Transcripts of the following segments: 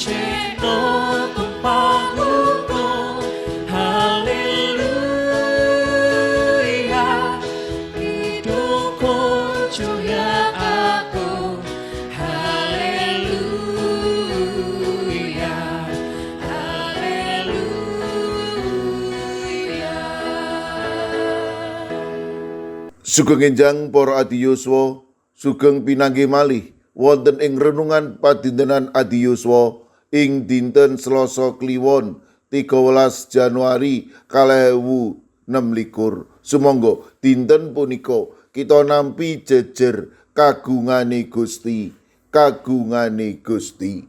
ceno tumpang hukum. Haleluya, hidupku jaya aku. Haleluya, haleluya. Sugeng enjang para adiyuswa, sugeng pinanggih malih wonten ing renungan padintenan adiyuswa ing dinten Selasa Kliwon 13 Januari 2026. Sumangga dinten punika kita nampi jejer kagungane Gusti, kagungane Gusti.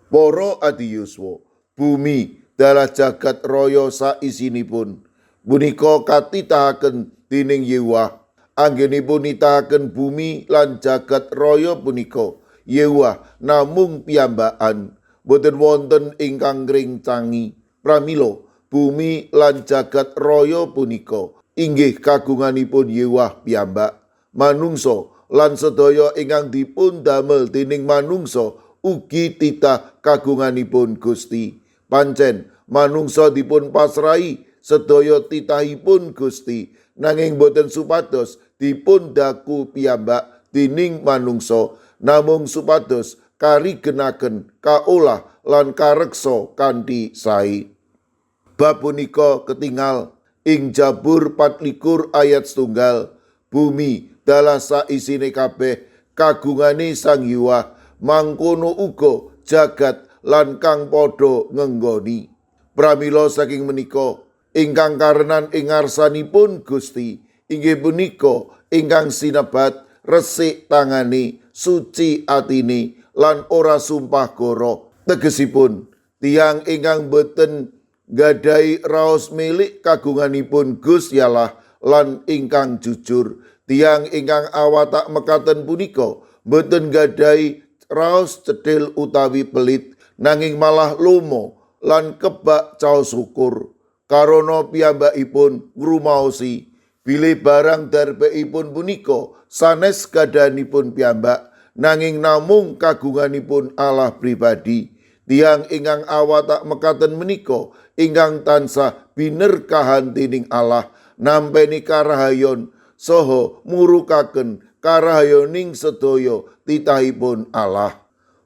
Para adiyuswa, bumi dalah jagat raya saisinipun punika katitahaken dening Yewah. Anggenipun nitahaken bumi lan jagat raya punika Yewah namung piyambakan, boten wonten ingkang ngrencangi. Pramila bumi lan jagat raya punika inggih kagunganipun Yewah piyambak. Manungsa lan sedaya ingkang dipun damel dening manungsa ugi titah kagunganipun Gusti. Pancen manungsa dipun pasrahi sedaya titahipun Gusti, nanging boten supados dipun daku piyambak dening manungsa, namung supados karigenaken kaolah lan kareksa kanthi sae. Bab punika ketingal ing Jabur 24 ayat 1. Bumi dalah saisine kabeh kagungane Sang Yewah, mangkono uga jagat lan kang padha ngenggoni. Pramila saking menika ingkang karenan ing ngarsanipun Gusti inggih punika ingkang sinebat resik tangane, suci atine lan ora sumpah goro. Tegesipun tiyang ingkang boten gadai raos milik kagunganipun Gusti Allah lan ingkang jujur. Tiyang ingkang awatak mekaten punika boten gadai raos cedhil utawi pelit, nanging malah lomo lan kebak caos syukur. Karana piyambakipun ngrumaosi bilih barang darbeipun punika sanes gadanipun piyambak, nanging namung kagunganipun Allah pribadi. Tiyang ingkang awatak mekaten menika ingkang tansah binerkahan dening Allah, nampeni karahayon saha murukaken karahayoning sedaya titahipun Allah.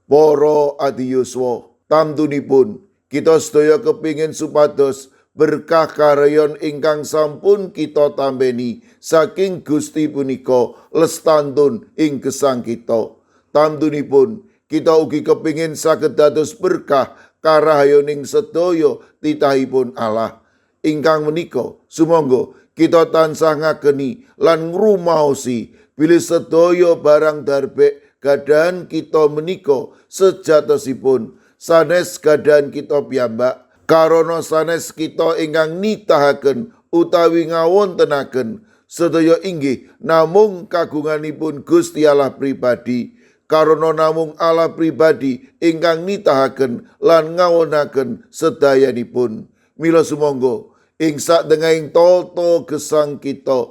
Para adiyuswa, tamtunipun kita sedaya kepingin supados berkah karayon ingkang sampun kita tambeni saking Gusti punika lestantun ing gesang kita. Tamtunipun kita ugi kepingin saged dados berkah karahayoning sedaya titahipun Allah. Ingkang menika sumangga kita tansah ngageni lan ngrumaosi bilih sedaya barang darbek gadahan kita menika sejatosipun sanes gadahan kita piyambak. Karana sanes kita ingkang nitahaken utawi ngawontenaken sedaya inggih namung kagunganipun Gusti Allah pribadi. Karana namung Allah pribadi ingkang nitahaken lan ngawonaken sedayanipun. Mila sumangga ing sadengahing tata gesang kita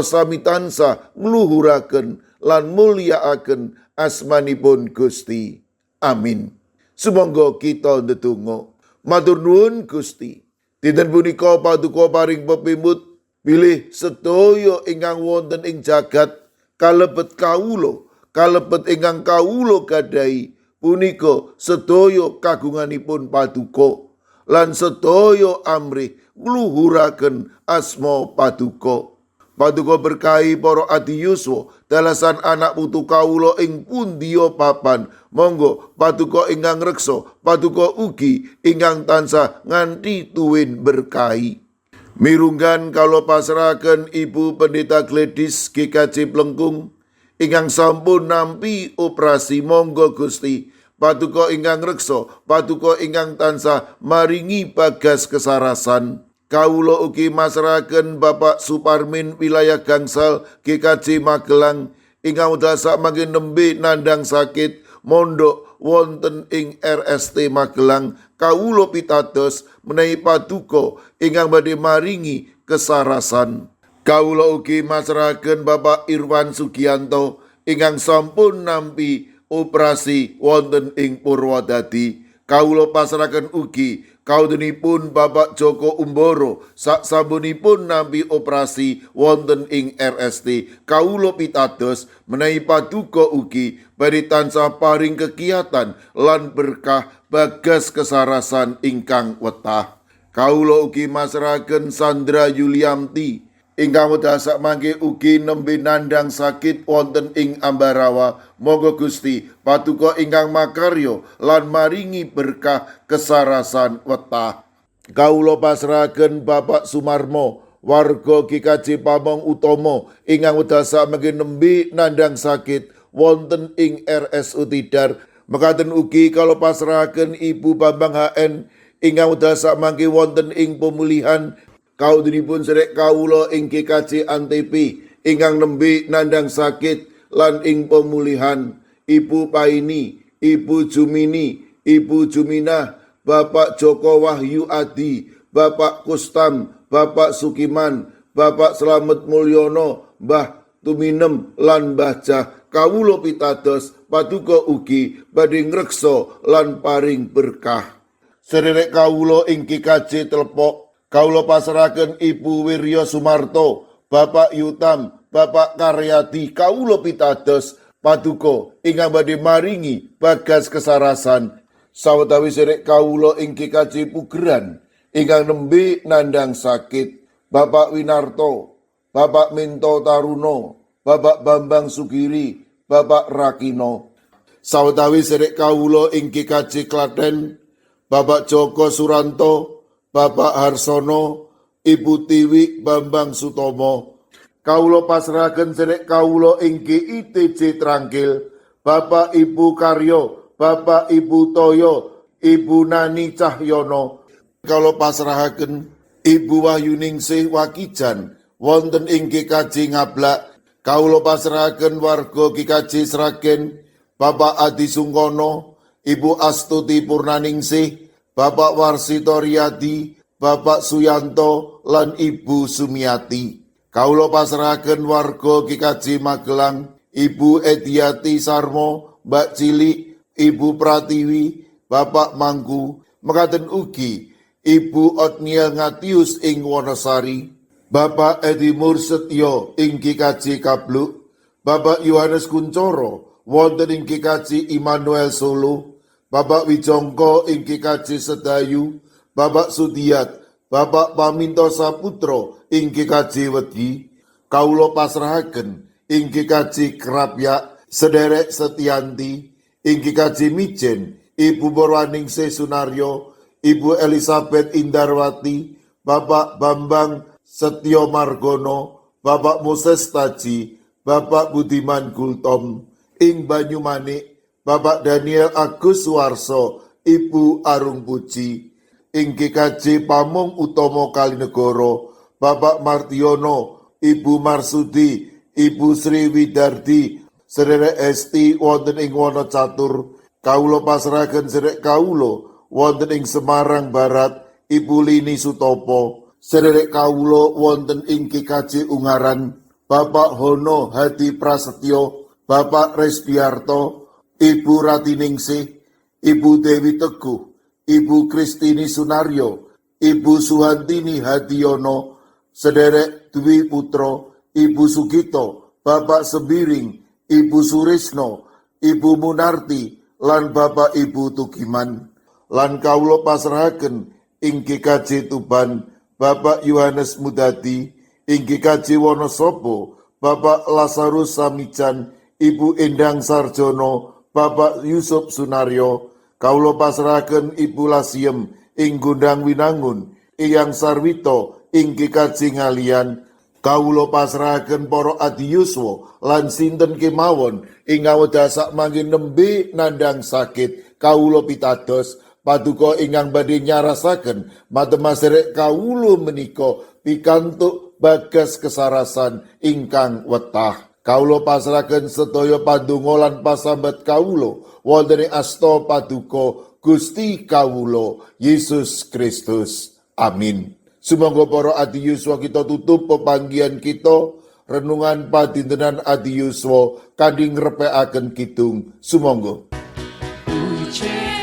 sami tansah ngluhuraken lan mulyakaken asmanipun Gusti. Amin. Sumangga kita ndedonga. Matur nuwun Gusti, dinten punika paduka paring pepimut bilih sedaya ingkang wonten ing jagat kalebet kawula, kalebet ingkang kawula gadahi punika sedaya kagunganipun paduka lan sedaya amrih ngluhuraken asma paduka. Paduka berkahi para adiyuswa dalasan anak putu kawula ing pundiya papan. Monggo paduka ingkang reksa, paduka ugi ingkang tansah nganti tuwin berkahi. Mirunggan kala pasrahaken Ibu Pendeta Gladys GKJ Plengkung ingkang sampun nampi operasi. Monggo Gusti paduka ingkang reksa, paduka ingkang tansah maringi bagas kesarasan. Kawula ugi masrahaken Bapak Suparmin wilayah gangsal GKJ Magelang ingkang dasa mangke nembe nandhang sakit mondok wonten ing RST Magelang. Kawula pitados menawi paduka ingkang badhe maringi kesarasan. Kawula ugi masrahaken Bapak Irwan Sugianto ingkang sampun nampi operasi wonten ing Purwodadi. Kawula pasrahaken ugi kaudunipun Bapak Joko Umboro saksabunipun nampi operasi wonten ing RST. Kawula pitados menawi paduka ugi badhe tansah paring kegiatan lan berkah bagas kesarasan ingkang wetah. Kawula ugi masrahaken Sandra Yuliamti ingkang wedha sak mangke ugi nembe nandhang sakit wonten ing Ambarawa. Monggo Gusti paduka ingkang makarya lan maringi berkah kesarasan wetah. Kawula pasrahaken Bapak Sumarmo warga GKJ Pamong Utomo ingkang wedha sak mangke nembe nandhang sakit wonten ing RSU Tidar. Mekaten ugi kawula pasrahaken Ibu Bambang HN ingkang wedha sak mangke wonten ing pemulihan. Kaudunipun sedherek kawula ing GKJ Antp ingkang nembe nandhang sakit lan ing pemulihan. Ibu Paini, Ibu Jumini, Ibu Juminah, Bapak Joko Wahyu Adi, Bapak Kustam, Bapak Sukiman, Bapak Slamet Mulyono, Mbah Tuminem lan Mbah Jah. Kawula pitados paduka ugi badhe ngreksa lan paring berkah. Sedherek kawula ing GKJ Telepok kawula pasrahaken Ibu Wirya Sumarto, Bapak Yutam, Bapak Karyadi. Kawula pitados paduka ingkang badhe maringi bagas kesarasan. Sawetawis sedherek kawula ing GKJ Pugeran ingkang nembe nandhang sakit. Bapak Winarto, Bapak Minto Taruno, Bapak Bambang Sugiri, Bapak Rakino. Sawetawis sedherek kawula ing GKJ Klaten, Bapak Joko Suranto, Bapak Harsono, Ibu Tiwi Bambang Sutomo. Kawula pasrahaken sedherek kawula ing GITJ Trangkil, Bapak Ibu Karyo, Bapak Ibu Toyo, Ibu Nani Cahyono. Kawula pasrahaken Ibu Wahyuningsih Wakijan wonten ing GKJ Ngablak. Kawula pasrahaken warga GKJ Sragen, Bapak Adi Sungkono, Ibu Astuti Purnaningsih, Bapak Warsito Riyadi, Bapak Suyanto lan Ibu Sumiati. Kawula pasrahaken warga GKJ Magelang, Ibu Ediati Sarmo, Mbak Cilik, Ibu Pratiwi, Bapak Mangku. Mekaten ugi Ibu Otnia Ngatius ing Wonosari, Bapak Edi Mursetyo ing GKJ Kabluk, Bapak Yohanes Kuncoro wonten ing GKJ Immanuel Solo, Bapak Wijongko ing GKJ Sedayu, Bapak Sudiat, Bapak Paminto Saputro ing GKJ Wedi. Kawula pasrahaken ing GKJ Krapyak sedherek Setianti, ing GKJ Mijen Ibu Borwaningsih Sunaryo, Ibu Elizabeth Indarwati, Bapak Bambang Setyo Margono, Bapak Moses Taji, Bapak Budiman Gultom. Ing Banyumanik Bapak Daniel Agus Suwarso, Ibu Arung Puji. Ing GKJ Pamong Utomo Kalinegoro, Bapak Martiono, Ibu Marsudi, Ibu Sri Widardi, sedherek Esti wonten ing Wonocatur. Kawula pasrahaken sedherek kawula wonten ing Semarang Barat, Ibu Lini Sutopo. Sedherek kawula wonten ing GKJ Ungaran, Bapak Hono Hadi Prasetyo, Bapak Resbiarto, Ibu Ratiningsih, Ibu Dewi Teguh, Ibu Kristini Sunaryo, Ibu Suhantini Hadiono, sedherek Dwi Putro, Ibu Sugito, Bapak Sembiring, Ibu Surisno, Ibu Munarti, lan Bapak Ibu Tugiman. Lan kawula pasrahaken ing GKJ Tuban, Bapak Yohanes Mudadi, ing GKJ Wonosobo, Bapak Lazarus Samijan, Ibu Endang Sarjono, Bapak Yusuf Sunaryo. Kawula pasrahaken Ibu Lasiem ing Gundang Winangun, Eyang Sarwito ing GKJ Ngalian. Kawula pasrahaken para adiyuswa lan sinten kemawon ingkang wedha sak mangke nembe nandhang sakit. Kawula pitados paduka ingkang badhe nyarasaken matemas sedherek kawula menika pikantuk bagas kesarasan ingkang wetah. Kawula pasrahaken sedaya pandonga lan pasambat kawula wonten ing asta paduka Gusti kawula Yesus Kristus. Amin. Sumangga para adiyuswa kita tutup pepanggihan kita renungan padintenan adiyuswa kanthi ngrepekaken kidung. Sumangga. Puji